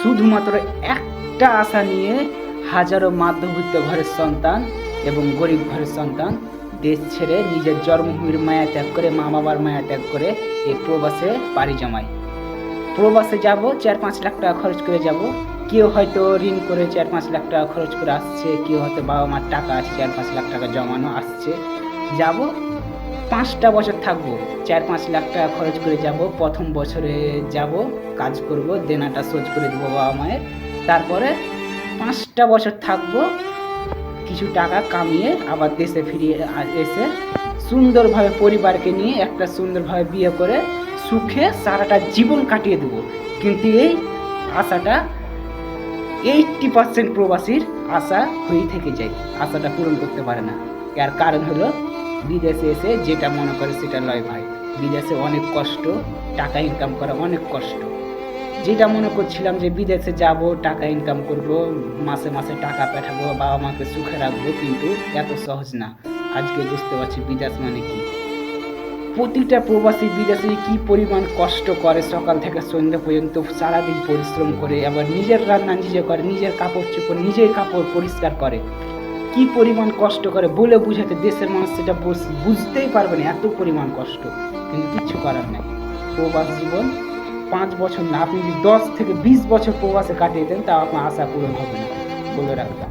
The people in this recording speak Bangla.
শুধুমাত্র একটা আশা নিয়ে হাজারো মধ্যবিত্ত ঘরের সন্তান এবং গরিব ঘরের সন্তান দেশ ছেড়ে নিজের জন্মভূমির মায়া ত্যাগ করে, মা বাবার মায়া ত্যাগ করে এই প্রবাসে পাড়ি জমায়। প্রবাসে যাব, 4-5 লাখ টাকা খরচ করে যাব। কেউ হয়তো ঋণ করে 4-5 লাখ টাকা খরচ করে আসছে, কেউ হয়তো বাবা মার টাকা আছে 4-5 লাখ টাকা জমানো আসছে। যাব, 5টা বছর থাকবো, 4-5 লাখ টাকা খরচ করে যাব। প্রথম বছরে যাব, কাজ করব, দেনাটা শোধ করে দেবো বাবা মায়ের। তারপরে 5টা বছর থাকবো, কিছু টাকা কামিয়ে আবার দেশে ফিরিয়ে এসে সুন্দরভাবে পরিবারকে নিয়ে একটা সুন্দরভাবে বিয়ে করে সুখে সারাটা জীবন কাটিয়ে দেবো। কিন্তু এই আশাটা 80% প্রবাসীর আশা হয়ে থেকে যায়, আশাটা পূরণ করতে পারে না। এর কারণ হলো বিদেশে এসে যেটা মনে করে সেটা লয় ভাই। বিদেশে অনেক কষ্ট, টাকা ইনকাম করা অনেক কষ্ট। যেটা মনে করছিলাম যে বিদেশে যাব, টাকা ইনকাম করব, মাসে মাসে টাকা পাঠাবো, বাবা মাকে সুখে রাখবো, কিন্তু এত সহজ না। আজকে বুঝতে পারছি বিদেশ মানে কি। প্রতিটা প্রবাসী বিদেশে কি পরিমাণ কষ্ট করে, সকাল থেকে সন্ধ্যা পর্যন্ত সারাদিন পরিশ্রম করে, আবার নিজের রান্না নিজে করে, নিজের কাপড় চোপড় নিজের কাপড় পরিষ্কার করে, কি পরিমাণ কষ্ট করে বলে বুঝাতে দেশের মানুষ সেটা বুঝতেই পারবে না, এত পরিমাণ কষ্ট। কিন্তু কিচ্ছু করার নেই। প্রবাস জীবন 5 বছর না, আপনি যদি 10 থেকে 20 বছর প্রবাসে কাটিয়ে দেন, তা আপনার আশা পূরণ হবে না, বলে রাখলাম।